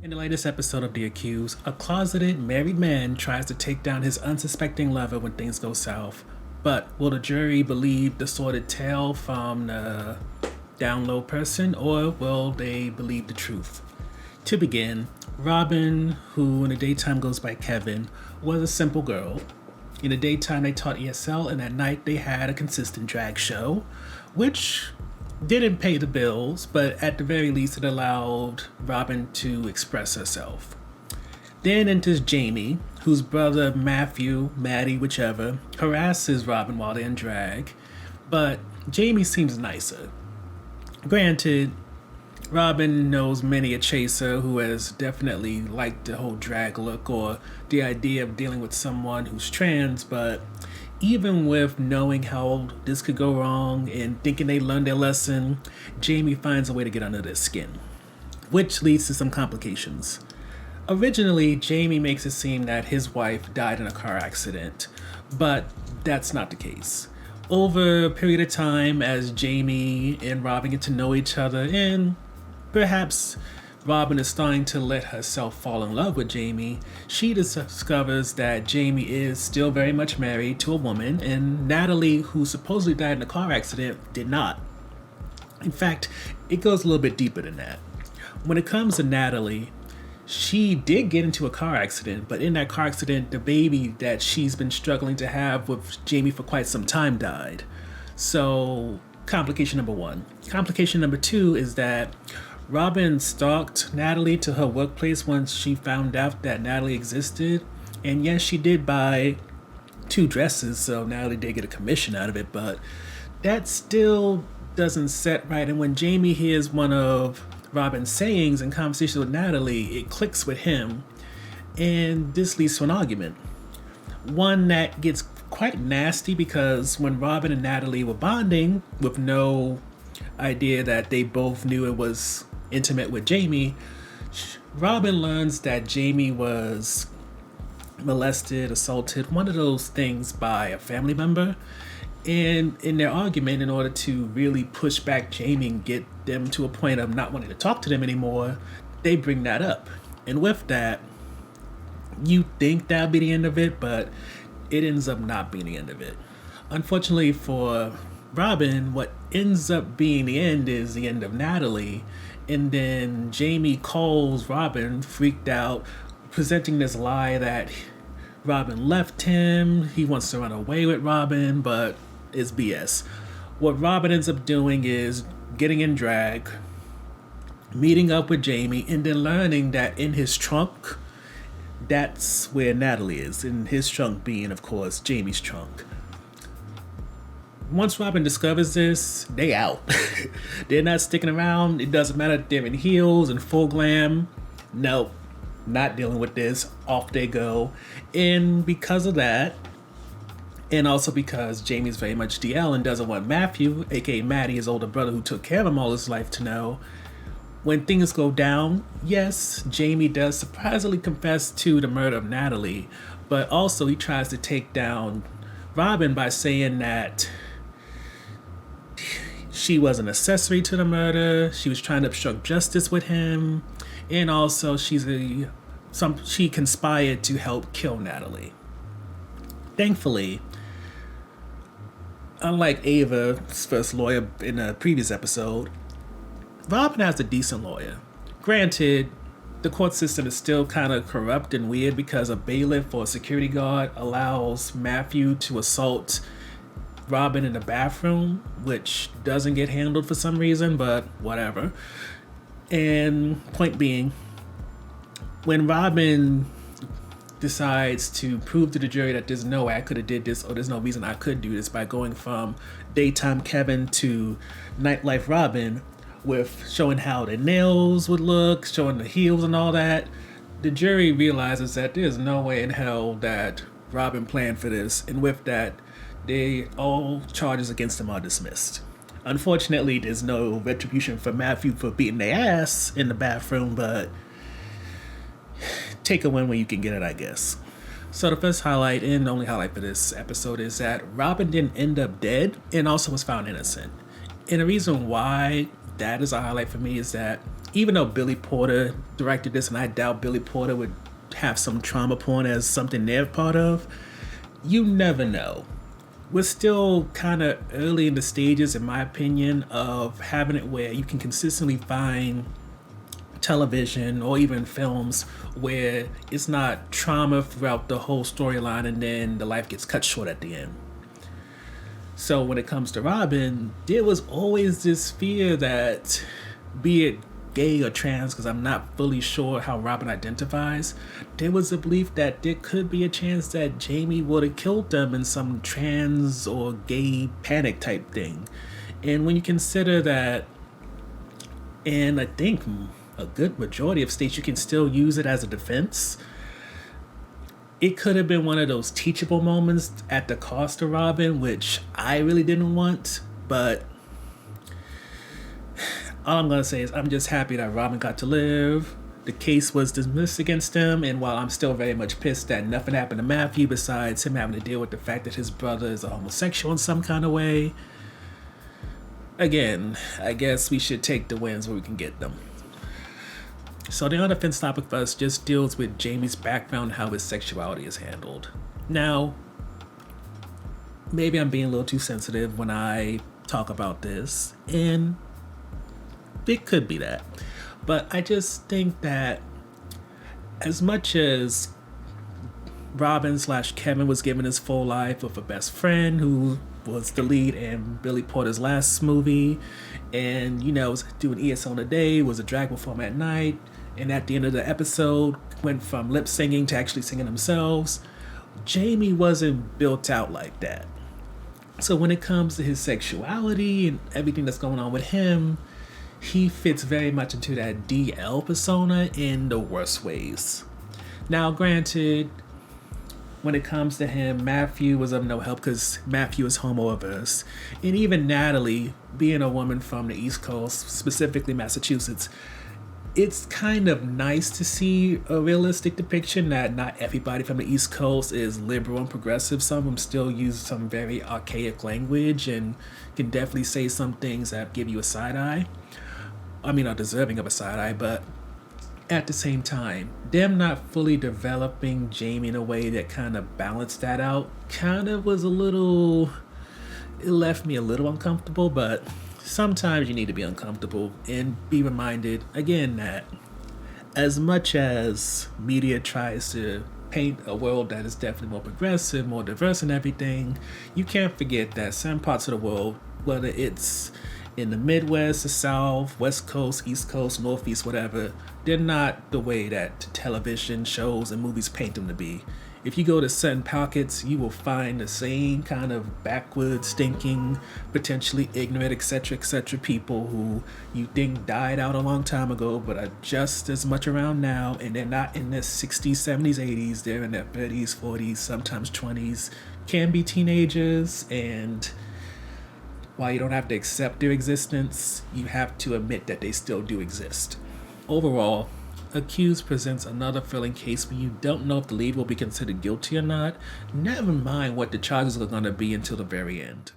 In the latest episode of The Accused, a closeted married man tries to take down his unsuspecting lover when things go south. But will the jury believe the sordid tale from the down low person, or will they believe the truth? To begin, Robyn, who in the daytime goes by Kevin, was a simple girl. In the daytime, they taught ESL, and at night, they had a consistent drag show, which didn't pay the bills, but at the very least, it allowed Robyn to express herself. Then enters Jamie, whose brother Matthew, Maddie, whichever, harasses Robyn while they're in drag, but Jamie seems nicer. Granted, Robyn knows many a chaser who has definitely liked the whole drag look or the idea of dealing with someone who's trans, but even with knowing how this could go wrong and thinking they learned their lesson, Jamie finds a way to get under their skin, which leads to some complications. Originally, Jamie makes it seem that his wife died in a car accident, but that's not the case. Over a period of time, as Jamie and Robyn get to know each other, and perhaps Robyn is starting to let herself fall in love with Jamie, she discovers that Jamie is still very much married to a woman, and Natalie, who supposedly died in a car accident, did not. In fact, it goes a little bit deeper than that. When it comes to Natalie, she did get into a car accident, but in that car accident, the baby that she's been struggling to have with Jamie for quite some time died. So, complication number one. Complication number two is that Robyn stalked Natalie to her workplace once she found out that Natalie existed. And yes, she did buy 2 dresses, so Natalie did get a commission out of it, but that still doesn't set right. And when Jamie hears one of Robyn's sayings in conversation with Natalie, it clicks with him, and this leads to an argument. One that gets quite nasty because when Robyn and Natalie were bonding with no idea that they both knew it was intimate with Jamie, Robyn learns that Jamie was molested, assaulted, one of those things by a family member. And in their argument, in order to really push back Jamie and get them to a point of not wanting to talk to them anymore, they bring that up. And with that, you think that'll be the end of it, but it ends up not being the end of it. Unfortunately for Robyn, what ends up being the end is the end of Natalie. And then Jamie calls Robyn, freaked out, presenting this lie that Robyn left him. He wants to run away with Robyn, but it's BS. What Robyn ends up doing is getting in drag, meeting up with Jamie, and then learning that in his trunk, that's where Natalie is. In his trunk being, of course, Jamie's trunk. Once Robyn discovers this, they out. They're not sticking around. It doesn't matter if they're in heels and full glam. Nope, not dealing with this. Off they go. And because of that, and also because Jamie's very much DL and doesn't want Matthew, aka Maddie, his older brother who took care of him all his life, to know, when things go down, yes, Jamie does surprisingly confess to the murder of Natalie, but also he tries to take down Robyn by saying that she was an accessory to the murder, she was trying to obstruct justice with him, and also she conspired to help kill Natalie. Thankfully, unlike Ava's first lawyer in a previous episode, Robyn has a decent lawyer. Granted, the court system is still kind of corrupt and weird because a bailiff or a security guard allows Matthew to assault Robyn in the bathroom, which doesn't get handled for some reason, but whatever. And point being, when Robyn decides to prove to the jury that there's no way I could have did this, or there's no reason I could do this by going from daytime Kevin to nightlife Robyn, with showing how the nails would look, showing the heels and all that, the jury realizes that there's no way in hell that Robyn planned for this, and with that, all charges against him are dismissed. Unfortunately, there's no retribution for Matthew for beating their ass in the bathroom, but take a win when you can get it, I guess. So the first highlight, and the only highlight for this episode, is that Robyn didn't end up dead and also was found innocent. And the reason why that is a highlight for me is that even though Billy Porter directed this, and I doubt Billy Porter would have some trauma porn as something they're part of, you never know. We're still kind of early in the stages, in my opinion, of having it where you can consistently find television or even films where it's not trauma throughout the whole storyline and then the life gets cut short at the end. So when it comes to Robyn, there was always this fear that, be it gay or trans, because I'm not fully sure how Robyn identifies, there was a belief that there could be a chance that Jamie would have killed them in some trans or gay panic type thing. And when you consider that, and I think a good majority of states you can still use it as a defense, it could have been one of those teachable moments at the cost of Robyn, which I really didn't want. But all I'm going to say is I'm just happy that Robyn got to live. The case was dismissed against him, and while I'm still very much pissed that nothing happened to Matthew besides him having to deal with the fact that his brother is a homosexual in some kind of way, again, I guess we should take the wins where we can get them. So the on-offense topic for us just deals with Jamie's background and how his sexuality is handled. Now, maybe I'm being a little too sensitive when I talk about this, and it could be that. But I just think that as much as Robyn/Kevin was given his full life with a best friend who was the lead in Billy Porter's last movie, and, was doing ES on a day, was a drag performer at night, and at the end of the episode went from lip singing to actually singing themselves, Jamie wasn't built out like that. So when it comes to his sexuality and everything that's going on with him, he fits very much into that DL persona in the worst ways. Now, granted, when it comes to him, Matthew was of no help because Matthew is homo-averse. And even Natalie, being a woman from the East Coast, specifically Massachusetts, it's kind of nice to see a realistic depiction that not everybody from the East Coast is liberal and progressive. Some of them still use some very archaic language and can definitely say some things that give you a side eye. I mean, are deserving of a side eye, but at the same time, them not fully developing Jamie in a way that kind of balanced that out kind of was it left me a little uncomfortable, but sometimes you need to be uncomfortable and be reminded again that as much as media tries to paint a world that is definitely more progressive, more diverse and everything, you can't forget that some parts of the world, whether it's in the Midwest, the South, West Coast, East Coast, Northeast, whatever, they're not the way that television shows and movies paint them to be. If you go to certain pockets, you will find the same kind of backwoods, stinking, potentially ignorant, etc., people who you think died out a long time ago, but are just as much around now, and they're not in their 60s, 70s, 80s. They're in their 30s, 40s, sometimes 20s, can be teenagers, and while you don't have to accept their existence, you have to admit that they still do exist. Overall, Accused presents another thrilling case where you don't know if the lead will be considered guilty or not, never mind what the charges are going to be until the very end.